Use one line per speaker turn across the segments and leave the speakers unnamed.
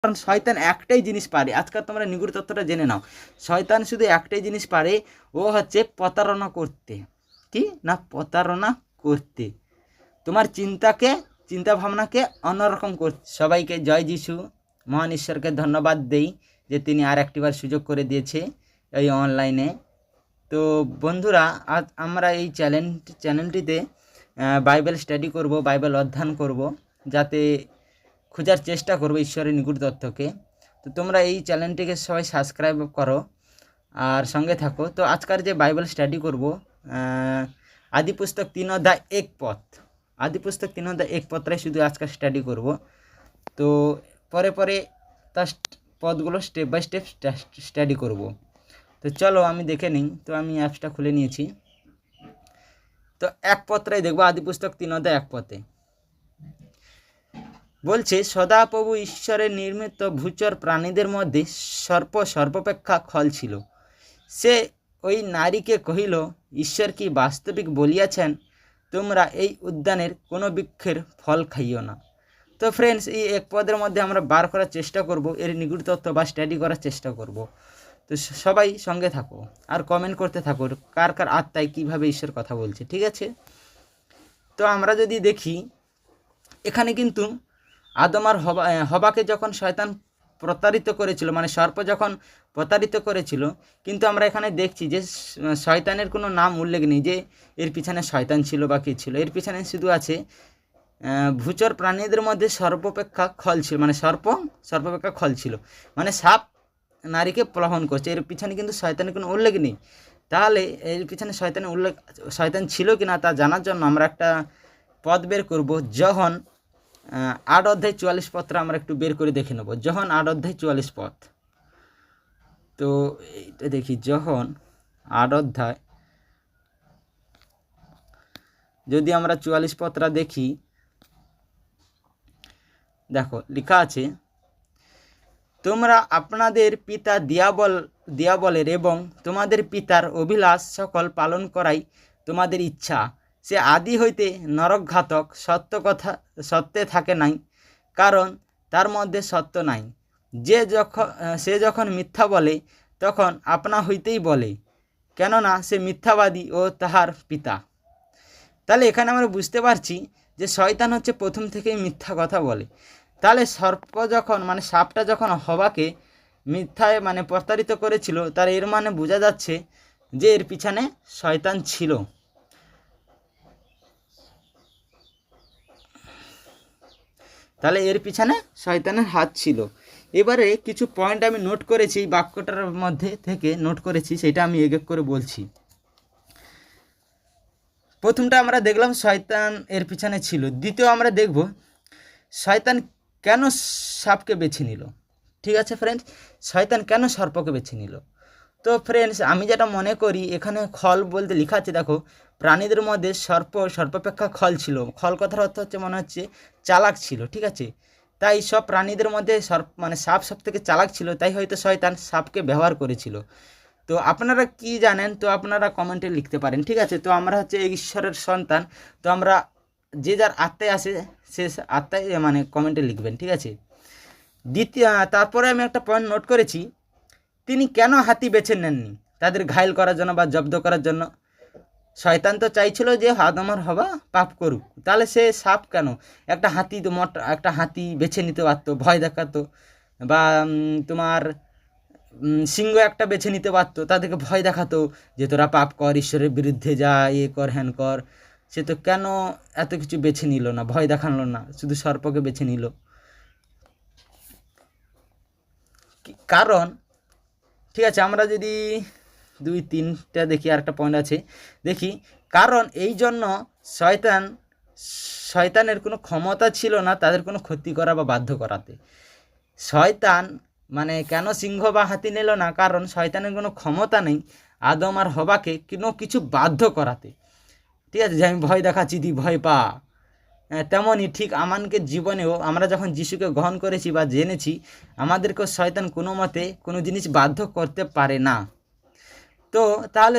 কারণ শয়তান একটাই জিনিস পারে, আজকাল তোমরা নিগুড় তত্ত্বটা জেনে নাও। শয়তান শুধু একটাই জিনিস পারে, ও হচ্ছে প্রতারণা করতে। কি না, প্রতারণা করতে, তোমার চিন্তা ভাবনাকে অন্যরকম করতে। সবাইকে জয় যিশু, মহান ঈশ্বরকে ধন্যবাদ দেই যে তিনি আর একটিবার সুযোগ করে দিয়েছে এই অনলাইনে। তো বন্ধুরা, আজ আমরা এই চ্যানেলটিতে বাইবেল স্টাডি করব, বাইবেল অধ্যয়ন করব, যাতে খোঁজার চেষ্টা করবো ঈশ্বরের নিগুড় তত্ত্বকে। তো তোমরা এই চ্যানেলটিকে সবাই সাবস্ক্রাইব করো আর সঙ্গে থাকো। তো আজকাল যে বাইবেল স্টাডি করব, আদি পুস্তক 3 অধ্যায় 1 পদ, আদি পুস্তক 3 অধ্যায় 1 পত্রাই শুধু আজকাল স্টাডি করব। তো পরে পরে তার পদগুলো স্টেপ বাই স্টেপ স্টাডি করব। তো চলো আমি দেখে নিই। তো আমি অ্যাপসটা খুলে নিয়েছি। তো 1 পত্রাই দেখবো, আদি পুস্তক 3 অধ্যায় 1 পদে বলছে, সদাপ্রভু ঈশ্বরের নির্মিত ভূচর প্রাণীদের মধ্যে সর্বাপেক্ষা খল ছিল। সে ওই নারীকে কহিল, ঈশ্বর কি বাস্তবিক বলিয়াছেন, তোমরা এই উদ্যানের কোনো বৃক্ষের ফল খাইও না। তো ফ্রেন্ডস, এই 1 পদের মধ্যে আমরা বার করার চেষ্টা করব, এর নিগুড় তত্ত্ব বা স্টাডি করার চেষ্টা করব। তো সবাই সঙ্গে থাকো আর কমেন্ট করতে থাকো কার কার আত্মায় কীভাবে ঈশ্বর কথা বলছে, ঠিক আছে? তো আমরা যদি দেখি, এখানে কিন্তু আদম আর হবাকে যখন শয়তান প্রতারিত করেছিল, মানে সর্প যখন প্রতারিত করেছিল, কিন্তু আমরা এখানে দেখছি যে শয়তানের কোনো নাম উল্লেখ নেই যে এর পিছনে শয়তান ছিল বা কী ছিল। এর পিছনে শুধু আছে ভূচর প্রাণীদের মধ্যে সর্বাপেক্ষা খল ছিল, মানে সর্বাপেক্ষা খল ছিল, মানে সাপ নারীকে প্রলোভন করছে। এর পিছনে কিন্তু শয়তানের কোনো উল্লেখ নেই। তাহলে এর পিছনে শয়তান ছিল কি না তা জানার জন্য আমরা একটা পদ বের করব। যখন 8 অধ্যায় 44 পদটা আমরা একটু বের করে দেখে নেব। যখন 8 অধ্যায় 44 পদ, তো এইটা দেখি। যখন 8 অধ্যায়, যদি আমরা 44 পদটা দেখি, দেখো লেখা আছে, তোমরা আপনাদের পিতা দিয়াবলের এবং তোমাদের পিতার অভিলাষ সকল পালন করাই তোমাদের ইচ্ছা। সে আদি হইতে নরকঘাতক, সত্যে থাকে নাই, কারণ তার মধ্যে সত্য নাই। সে যখন মিথ্যা বলে, তখন আপনা হইতেই বলে, কেননা সে মিথ্যাবাদী ও তাহার পিতা। তাহলে এখানে আমরা বুঝতে পারছি যে শয়তান হচ্ছে প্রথম থেকেই মিথ্যা কথা বলে। তাহলে সর্প যখন, মানে সাপটা যখন হবাকে মিথ্যায় মানে প্রতারিত করেছিল, তার এর মানে বোঝা যাচ্ছে যে এর পিছনে শয়তান ছিল। তাহলে এর পিছনে শয়তানের হাত ছিল। এবারে কিছু পয়েন্ট আমি নোট করেছি, এই বাক্যটার মধ্যে থেকে নোট করেছি, সেটা আমি এক এক করে বলছি। প্রথমটা আমরা দেখলাম শয়তান এর পিছনে ছিল। দ্বিতীয় আমরা দেখব শয়তান কেন সাপকে বেছে নিল। ঠিক আছে ফ্রেন্ডস, শয়তান কেন সর্পকে বেছে নিল। তো ফ্রেন্ডস, আমি যেটা মনে করি, এখানে খল বলতে লেখা আছে, দেখো, প্রাণীদের মধ্যে সর্বাপেক্ষা খল ছিল। খল কথার অর্থ হচ্ছে, মনে হচ্ছে চালাক ছিল, ঠিক আছে? তাই সব প্রাণীদের মধ্যে মানে সাপ সব থেকে চালাক ছিল, তাই হয়তো শয়তান সাপকে ব্যবহার করেছিল। তো আপনারা কি জানেন, তো আপনারা কমেন্টে লিখতে পারেন, ঠিক আছে? তো আমরা হচ্ছে ঈশ্বরের সন্তান, তো আমরা যে যার আত্মায় আসে সে আত্মায় মানে কমেন্টে লিখবেন, ঠিক আছে? তারপরে আমি একটা পয়েন্ট নোট করেছি, তিনি কেন হাতি বেছে নেননি তাদের ঘায়েল করার জন্য বা জব্দ করার জন্য। শয়তান তো চাইছিল যে আদম আর হওয়া পাপ করুক, তাহলে সে সাপ কেন? একটা হাতি বেছে নিতে পারতো, ভয় দেখাতো, বা তোমার সিংহ একটা বেছে নিতে পারতো, তাদেরকে ভয় দেখাতো যে তোরা পাপ কর, ঈশ্বরের বিরুদ্ধে যা, এ কর হ্যান কর। সে তো কেন এত কিছু বেছে নিল না, ভয় দেখালো না, শুধু সর্পকে বেছে নিল? কারণ, ঠিক আছে, আমরা যদি 2-3টা দেখি, আর একটা পয়েন্ট আছে দেখি। কারণ এই জন্য শয়তানের কোনো ক্ষমতা ছিল না তাদের কোনো ক্ষতি করা বা বাধ্য করাতে। শয়তান মানে কেন সিংহ বা হাতি নিল না, কারণ শয়তানের কোনো ক্ষমতা নেই আদম আর হবাকে কোনো কিছু বাধ্য করাতে। ঠিক আছে, যে আমি ভয় দেখাচ্ছি, তুই ভয় পা। তেমনই ঠিক আমাকে জীবনেও আমরা যখন যিশুকে গ্রহণ করেছি বা জেনেছি, আমাদেরকেও শয়তান কোনো মতে কোনো জিনিস বাধ্য করতে পারে না। তো তাহলে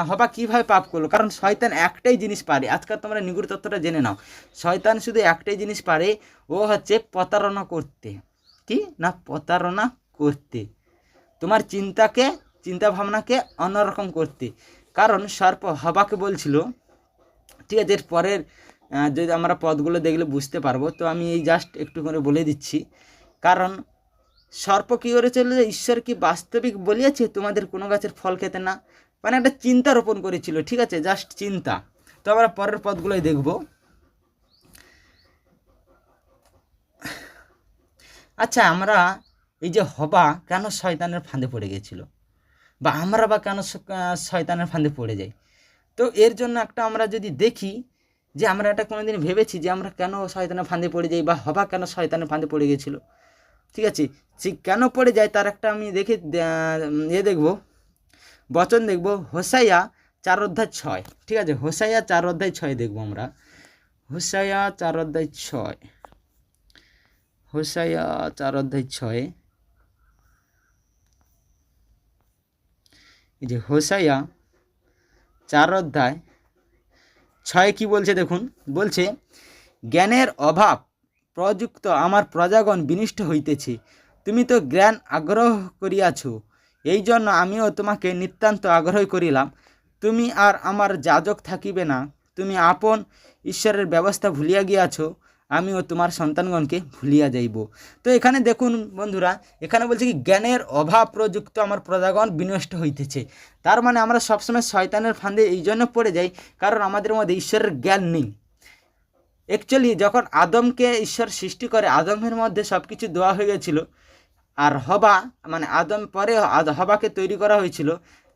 হবা কীভাবে পাপ করলো? কারণ শয়তান একটাই জিনিস পারে, আজকাল তোমরা নিগুড় তত্ত্বটা জেনে নাও। শয়তান শুধু একটাই জিনিস পারে, ও হচ্ছে প্রতারণা করতে। কি না প্রতারণা করতে, তোমার চিন্তা ভাবনাকে অন্যরকম করতে। কারণ সর্প হবাকে বলছিল, ঠিক আছে, এর পরের যদি আমরা পদগুলো দেখলে বুঝতে পারবো, তো আমি এই জাস্ট একটু করে বলে দিচ্ছি। কারণ সর্প কী করেছিল, যে ঈশ্বর কি বাস্তবিক বলিয়াছে তোমাদের কোনো গাছের ফল খেতে না, মানে একটা চিন্তা রোপণ করেছিল, ঠিক আছে, জাস্ট চিন্তা। তো আমরা পরের পদগুলোই দেখব। আচ্ছা, আমরা এই যে হবা কেন শয়তানের ফাঁদে পড়ে গেছিল, বা আমরা বা কেন শয়তানের ফাঁদে পড়ে যাই, তো এর জন্য একটা আমরা যদি দেখি যে আমরা এটা কোনোদিন ভেবেছি যে আমরা কেন শয়তানের ফাঁদে পড়ে যাই, বা হবা কেন শয়তানের ফাঁদে পড়ে গেছিলো, ঠিক আছে, সে কেন পড়ে যায় তার একটা আমি দেখি দেখব, বচন দেখব, হোসাইয়া 4:6, ঠিক আছে, হোসাইয়া 4:6 দেখব আমরা, হোসাইয়া 4:6, হোসাইয়া 4:6, এই যে হোসাইয়া 4:6 কি বলছে দেখুন, বলছে, জ্ঞানের অভাব প্রযুক্ত আমার প্রজাগণ বিনিষ্ট হইতেছে, তুমি তো জ্ঞান আগ্রহ করিয়াছ, এই জন্য আমিও তোমাকে নিতান্ত আগ্রহ করিলাম, তুমি আর আমার যাজক থাকিবে না, তুমি আপন ঈশ্বরের ব্যবস্থা ভুলিয়া গিয়াছ, আমিও তোমার সন্তানগণকে ভুলিয়া যাইব। তো এখানে দেখুন বন্ধুরা, এখানে বলছে কি, জ্ঞানের অভাব প্রযুক্ত আমার প্রজাগণ বিনষ্ট হইতেছে। তার মানে আমরা সবসময় শয়তানের ফাঁদে এই জন্য পড়ে যাই কারণ আমাদের মধ্যে ঈশ্বরের জ্ঞান নেই। অ্যাকচুয়ালি যখন আদমকে ঈশ্বর সৃষ্টি করে, আদমের মধ্যে সব কিছু দেওয়া হয়ে গেছিল, আর হবা মানে আদম পরে হবাকে তৈরি করা হয়েছিল,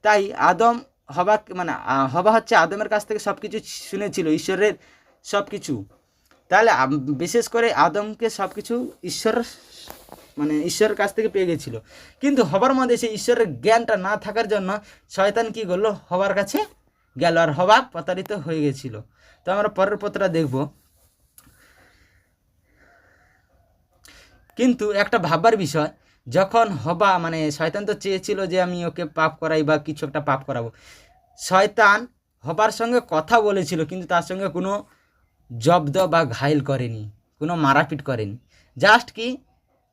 তাই আদম হবা মানে হবা হচ্ছে আদমের কাছ থেকে সব কিছু শুনেছিল, ঈশ্বরের সব কিছু। তাহলে বিশেষ করে আদমকে সব কিছু ঈশ্বরের কাছ থেকে পেয়ে গেছিল, কিন্তু হবার মধ্যে সেই ঈশ্বরের জ্ঞানটা না থাকার জন্য শয়তান কি করলো, হবার কাছে গেল, আর হবা প্রতারিত হয়ে গেছিল। তো আমরা পরের পত্রটা দেখব। কিন্তু একটা ভাববার বিষয়, যখন হবা মানে শয়তান তো চেয়েছিল যে আমি ওকে পাপ করাই বা কিছু একটা পাপ করাবো, শয়তান হবার সঙ্গে কথা বলেছিল, কিন্তু তার সঙ্গে কোনো জব্দ বা ঘাইল করেনি, কোনো মারাপিট করেনি, জাস্ট কি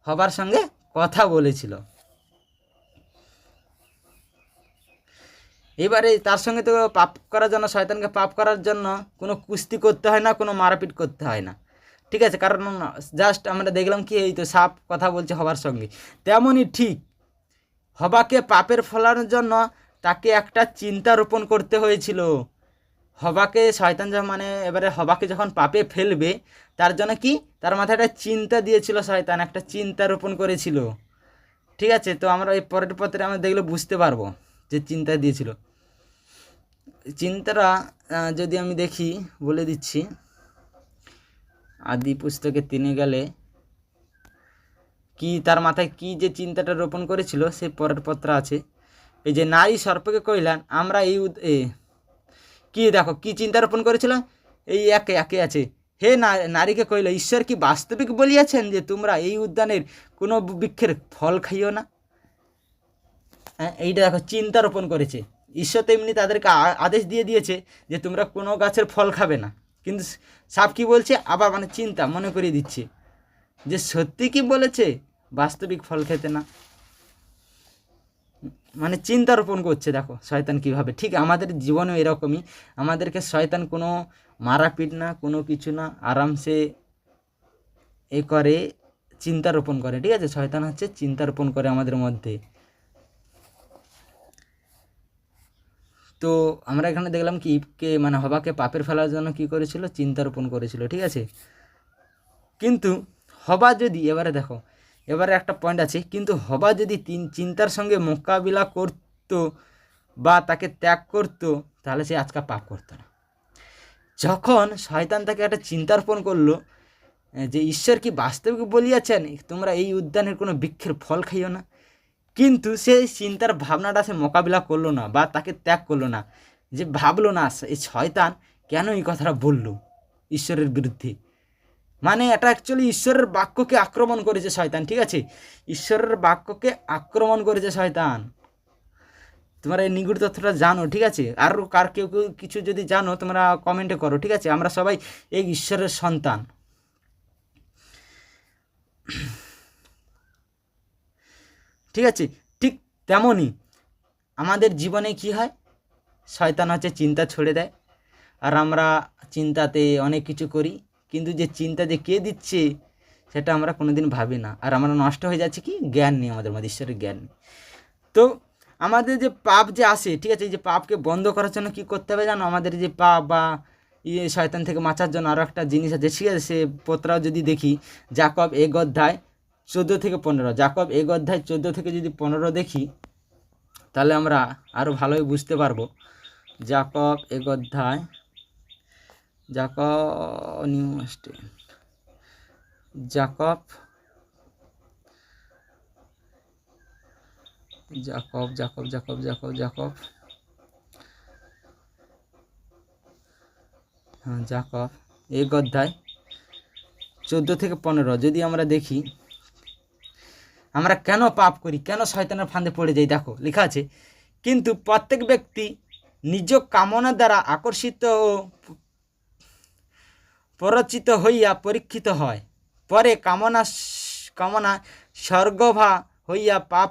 হবার সঙ্গে কথা বলেছিল। এবারে তার সঙ্গে তো পাপ করার জন্য, শয়তানকে পাপ করার জন্য কোনো কুস্তি করতে হয় না, কোনো মারাপিট করতে হয় না, ঠিক আছে, কারণ জাস্ট আমরা দেখলাম কি এই তো সাপ কথা বলছে হবার সঙ্গে। তেমনই ঠিক হবাকে পাপের ফলানোর জন্য তাকে একটা চিন্তা রোপণ করতে হয়েছিল। হবাকে শয়তান মানে এবারে হবাকে যখন পাপে ফেলবে, তার জন্য কি তার মাথায় একটা চিন্তা দিয়েছিল শয়তান, একটা চিন্তা রোপণ করেছিল, ঠিক আছে। তো আমরা এই পরের পত্রে আমরা দেখলে বুঝতে পারবো যে চিন্তা দিয়েছিল। চিন্তাটা যদি আমি দেখি, বলে দিচ্ছি, আদি পুস্তকে 3 গেলে কি তার মাথায় কি যে চিন্তাটা রোপণ করেছিল, সে পরের পত্র আছে। এই যে নারী সর্পকে কইলেন, আমরা এই কি দেখো কি চিন্তা রোপণ করেছিল, এই একে আছে, হে নারীকে কইল, ঈশ্বর কি বাস্তবিক বলিয়াছেন যে তোমরা এই উদ্যানের কোনো বৃক্ষের ফল খাইও না। হ্যাঁ, এইটা দেখো চিন্তা রোপণ করেছে। ঈশ্বর তেমনি তাদেরকে আদেশ দিয়ে দিয়েছে যে তোমরা কোনো গাছের ফল খাবে না, কিন্তু সাপ কি বলছে, আবার মানে চিন্তা মনে করিয়ে দিচ্ছে যে সত্যি কি বলেছে, বাস্তবিক ফল খেতে না, মানে চিন্তা রোপণ করছে। দেখো শয়তান কীভাবে, ঠিক আমাদের জীবনেও এরকমই, আমাদেরকে শয়তান কোনো মারাপিট না, কোনো কিছু না, আরামসে করে চিন্তা রোপণ করে, ঠিক আছে। শয়তান হচ্ছে চিন্তা রোপণ করে আমাদের মধ্যে। তো আমরা এখানে দেখলাম কি কে মানে হবাকে পাপের ফেলার জন্য কি করেছিল, চিন্তা রোপণ করেছিল, ঠিক আছে। কিন্তু হবা যদি, এবারে দেখো এবারে একটা পয়েন্ট আছে, কিন্তু হবা যদি চিন্তার সঙ্গে মোকাবিলা করতো বা তাকে ত্যাগ করতো, তাহলে সে আজকে পাপ করতো না। যখন শয়তান তাকে একটা চিন্তা রোপণ করলো যে ঈশ্বর কি বাস্তবিক বলিয়াছেন তোমরা এই উদ্যানের কোনো বৃক্ষের ফল খাইও না, কিন্তু সেই চিন্তার ভাবনাটা সে মোকাবিলা করলো না বা তাকে ত্যাগ করলো না, যে ভাবলো না এই শয়তান কেন এই কথাটা বললো ঈশ্বরের বিরুদ্ধে, মানে এটা অ্যাকচুয়ালি ঈশ্বরের বাক্যকে আক্রমণ করেছে শয়তান, ঠিক আছে, ঈশ্বরের বাক্যকে আক্রমণ করেছে শয়তান। তোমরা এই নিগুড় তথ্যটা জানো, ঠিক আছে, আর কার কেউ কিছু যদি জানো তোমরা কমেন্টে করো, ঠিক আছে। আমরা সবাই এই ঈশ্বরের সন্তান। ঠিক আছে, ঠিক তেমনই আমাদের জীবনে কি হয়, শয়তান হচ্ছে চিন্তা ছড়ে দেয়, আর আমরা চিন্তাতে অনেক কিছু করি, কিন্তু যে চিন্তা যে কে দিচ্ছে সেটা আমরা কোনোদিন ভাবি না, আর আমরা নষ্ট হয়ে যাচ্ছে কি, জ্ঞান নেই আমাদের মধ্যে, ঈশ্বরের জ্ঞান নেই। তো আমাদের যে পাপ যে আসে, ঠিক আছে, এই যে পাপকে বন্ধ করার জন্য কী করতে হবে জানো, আমাদের যে পাপ বা শয়তান থেকে বাঁচার জন্য আরও একটা জিনিস আছে, ঠিক আছে, সে পত্রাও যদি দেখি, যাকব 1 অধ্যায় 14 থেকে 15, যাকব 1 অধ্যায় 14 থেকে যদি 15 দেখি, তাহলে আমরা আরও ভালোই বুঝতে পারবো। যাকব 1 অধ্যায়, নিউ যাকব যাকব যাকব যাকব যাকব যাকব হ্যাঁ, যাকব 1 অধ্যায় 14 থেকে 15 যদি আমরা দেখি, আমরা কেন পাপ করি, কেন শয়তানের ফাঁদে পড়ে যাই, দেখো লেখা আছে, কিন্তু প্রত্যেক ব্যক্তি নিজ কামনা দ্বারা আকর্ষিত ও প্ররোচিত হইয়া পরীক্ষিত হয়, পরে কামনা স্বর্গভা হইয়া পাপ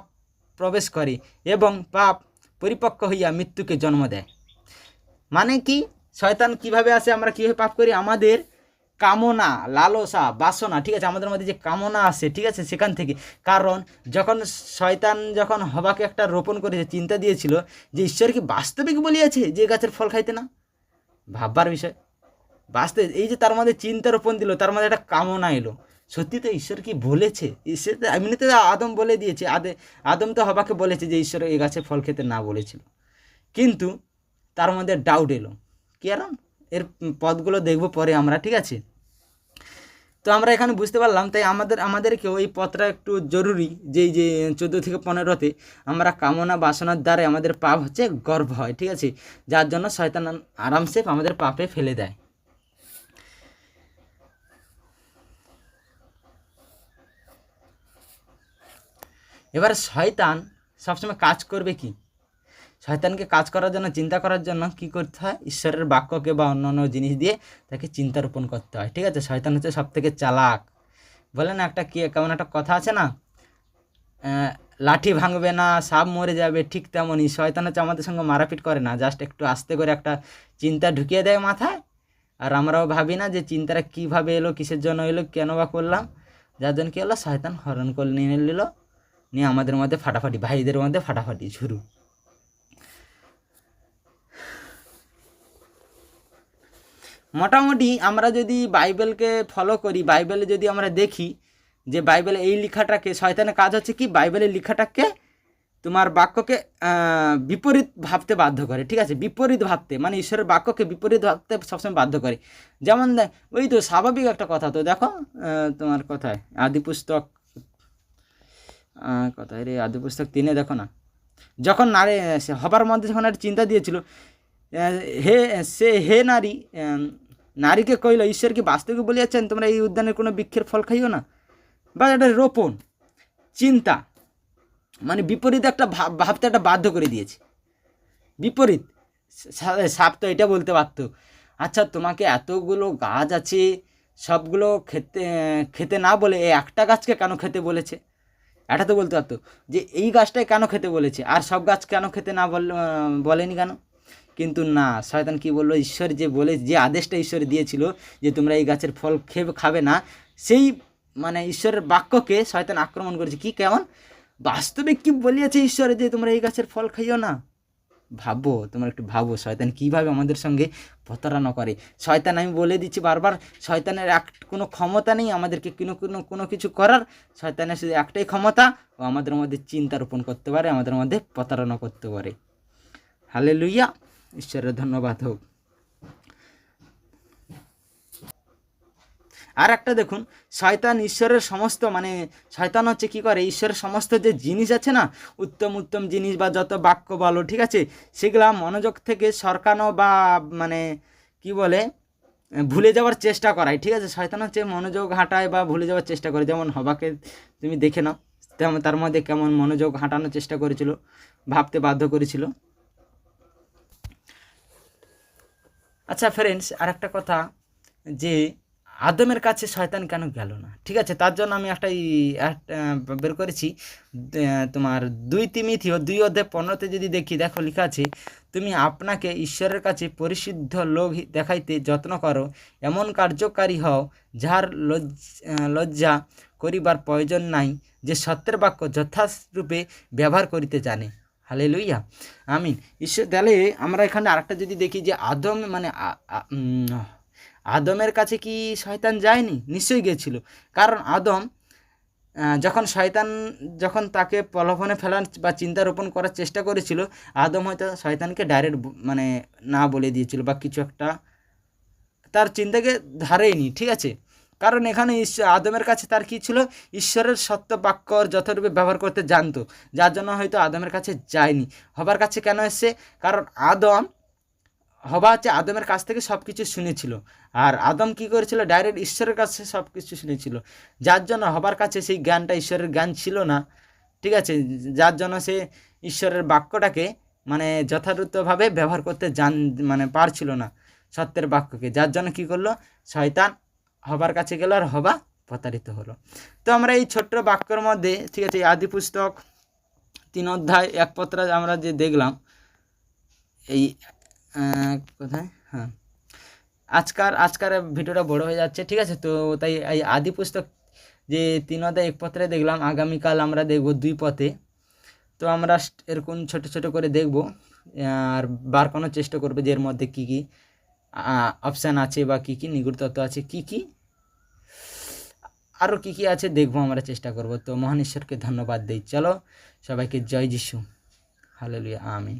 প্রবেশ করে এবং পাপ পরিপক্ক হইয়া মৃত্যুকে জন্ম দেয়। মানে কি, শয়তান কিভাবে আসে, আমরা কীভাবে পাপ করি, আমাদের কামনা, লালসা, বাসনা, ঠিক আছে, আমাদের মধ্যে যে কামনা আসে, ঠিক আছে, সেখান থেকে। কারণ শয়তান যখন হবাকে একটা রোপণ করেছে, চিন্তা দিয়েছিল যে ঈশ্বর কি বাস্তবিক বলিয়াছে যে গাছের ফল খাইতে না, ভাববার বিষয়। বাস্তবে এই যে তার মধ্যে চিন্তা রোপণ দিল, তার মধ্যে একটা কামনা এলো, সত্যি তো ঈশ্বর কি বলেছে, ঈশ্বর তো এমনিতে আদম বলে দিয়েছে, আদম তো হবাকে বলেছে যে ঈশ্বর এই গাছের ফল খেতে না বলেছিল, কিন্তু তার মধ্যে ডাউট এলো, কারণ এর পদগুলো দেখবো পরে আমরা, ঠিক আছে। তো আমরা এখানে বুঝতে পারলাম, তাই আমাদেরকেও এই পথটা একটু জরুরি, যে এই যে 14 থেকে 15 আমরা কামনা বাসনার দ্বারা আমাদের পাপ হচ্ছে গর্ব হয়, ঠিক আছে, যার জন্য শয়তান আরামসে আমাদের পাপে ফেলে দেয়। এবার শয়তান সবসময় কাজ করবে কি, শয়তানকে কাজ করার জন্য, চিন্তা করার জন্য কি করতে হয়, ঈশ্বরের বাক্যকে বা অন্য জিনিস দিয়ে তাকে চিন্তা রোপণ করতে হয়, ঠিক আছে। শয়তান হচ্ছে সব থেকে চালাক, বলে না একটা কেমন একটা কথা আছে না, লাঠি ভাঙবে না সাপ মরে যাবে, ঠিক তেমনই শয়তান হচ্ছে আমাদের সঙ্গে মারাপিট করে না, জাস্ট একটু আস্তে করে একটা চিন্তা ঢুকিয়ে দেয় মাথায়, আর আমরাও ভাবি না যে চিন্তাটা কীভাবে এলো, কিসের জন্য এলো, কেন বা করলাম, যার জন্য কী হলো, শয়তান হরণ করে নিয়ে নিল, নিয়ে আমাদের মধ্যে ফাটাফাটি, ভাইদের মধ্যে ফাটাফাটি শুরু। মোটামুটি আমরা যদি বাইবেলকে ফলো করি, বাইবেলে যদি আমরা দেখি যে বাইবেলে এই লেখাটাকে, শয়তানের কাজ হচ্ছে কি, বাইবেলের লেখাটাকে তোমার বাক্যকে বিপরীত ভাবতে বাধ্য করে, ঠিক আছে, বিপরীত ভাবতে, মানে ঈশ্বরের বাক্যকে বিপরীত ভাবতে সবসময় বাধ্য করে। যেমন ওই তো স্বাভাবিক একটা কথা, তো দেখো তোমার কথায় আদিপুস্তক, কথায় রে আদিপুস্তক 3 দেখো না, যখন হবার মধ্যে যখন একটা চিন্তা দিয়েছিল, হে নারী, নারীকে কইল, ঈশ্বর কি বাস্তবে বলিয়াছেন তোমরা এই উদ্যানের কোনো বৃক্ষের ফল খাইও না, বা এটা রোপণ চিন্তা, মানে বিপরীত একটা ভাবতে একটা বাধ্য করে দিয়েছে, বিপরীত। সাপ তো এটা বলতে পারতো, আচ্ছা তোমাকে এতগুলো গাছ আছে, সবগুলো খেতে না বলে এই একটা গাছকে কেন খেতে বলেছে, এটা তো বলতে পারতো যে এই গাছটাই কেন খেতে বলেছে, আর সব গাছ কেন খেতে না বলেনি কেন। কিন্তু না, শয়তান কি বললো, ঈশ্বর যে আদেশটা ঈশ্বর দিয়েছিল যে তোমরা এই গাছের ফল খাবে না, সেই মানে ঈশ্বরের বাক্যকে শয়তান আক্রমণ করেছে। কি, কেমন বাস্তবিক কি বলিয়েছে ঈশ্বর যে তোমরা এই গাছের ফল খাইও না। ভাবো, তোমরা একটু ভাবো শয়তান কীভাবে আমাদের সঙ্গে প্রতারণা করে। শয়তান, আমি বলে দিচ্ছি বারবার, শয়তানের কোনো ক্ষমতা নেই আমাদেরকে কোনো কিছু করার। শয়তানের শুধু একটাই ক্ষমতা, ও আমাদের মধ্যে চিন্তা রোপণ করতে পারে, আমাদের মধ্যে প্রতারণা করতে পারে। হালেলুয়া, ঈশ্বরের ধন্যবাদ হোক। আর একটা দেখুন, শয়তান ঈশ্বরের সমস্ত, মানে শয়তান হচ্ছে কি করে, ঈশ্বরের সমস্ত যে জিনিস আছে না, উত্তম উত্তম জিনিস বা যত বাক্য বলো, ঠিক আছে, সেগুলা মনোযোগ থেকে সরকানো বা মানে কি বলে ভুলে যাওয়ার চেষ্টা করায়, ঠিক আছে। শয়তান হচ্ছে মনোযোগ হাঁটায় বা ভুলে যাওয়ার চেষ্টা করে, যেমন হবাকে তুমি দেখে নাও, তেমন তার মধ্যে কেমন মনোযোগ হাঁটানোর চেষ্টা করেছিল, ভাবতে বাধ্য করেছিল। আচ্ছা ফ্রেন্ডস, আর একটা কথা, যে আদমের কাছে শয়তান কেন গেল না? ঠিক আছে, তার জন্য আমি বের করেছি। তোমার 2 তিমথিও 2:15 যদি দেখি, দেখো লেখা আছে, তুমি আপনাকে ঈশ্বরের কাছে পরিশুদ্ধ লোক দেখাইতে যত্ন করো, এমন কার্যকারী হও যাহার লজ্জা করিবার প্রয়োজন নাই, যে সত্যের বাক্য যথারূপে ব্যবহার করিতে জানে। হালেলুইয়া, আমিন। ঈশ্বর, তাহলে আমরা এখানে আরেকটা যদি দেখি যে আদম মানে আদমের কাছে কি শয়তান যায়নি? নিশ্চয়ই গিয়েছিল। কারণ আদম যখন তাকে প্রলোভনে ফেলার বা চিন্তা রোপণ করার চেষ্টা করেছিল, আদম হয়তো শয়তানকে ডাইরেক্ট মানে না বলে দিয়েছিল বা কিছু একটা তার চিন্তাকে ধারেইনি। ঠিক আছে, কারণ এখানে আদমের কাছে তার কি ছিল? ঈশ্বরের সত্য বাক্যর যথারূপে ব্যবহার করতে জানতো, যার জন্য হয়তো আদমের কাছে যায়নি। হবার কাছে কেন এসছে? কারণ হবা হচ্ছে আদমের কাছ থেকে সব কিছু শুনেছিল, আর আদম কি করেছিল? ডাইরেক্ট ঈশ্বরের কাছে সব কিছু শুনেছিল, যার জন্য হবার কাছে সেই জ্ঞানটা ঈশ্বরের জ্ঞান ছিল না। ঠিক আছে, যার জন্য সে ঈশ্বরের বাক্যটাকে মানে যথাযথভাবে ব্যবহার করতে মানে পারছিল না সত্যের বাক্যকে, যার জন্য কি করলো? শয়তান হবার কাছে গেল আর হবা প্রতারিত হলো। তো আমরা এই ছোট্ট বাক্যের মধ্যে, ঠিক আছে, আদি পুস্তক 3 অধ্যায় 1 পত্র আমরা যে দেখলাম, এই কোথায়, হ্যাঁ, আজকার ভিডিওটা বড় হয়ে যাচ্ছে। ঠিক আছে, তো তাই এই আদি পুস্তক যে 3 অধ্যায় 1 পত্রে দেখলাম, আগামীকাল আমরা দেখব 2 পথে। তো আমরা এরকম ছোট ছোট করে দেখব আর বার করানোর চেষ্টা করবে যে এর মধ্যে কী কী অপশান আছে বা কী কী নিগুড় তত্ত্ব আছে, কী কী আরও কী কী আছে দেখবো, আমরা চেষ্টা করব। তো মহান ঈশ্বরকে ধন্যবাদ দিই। চলো সবাইকে জয় যিশু, হালেলুয়া, আমিন।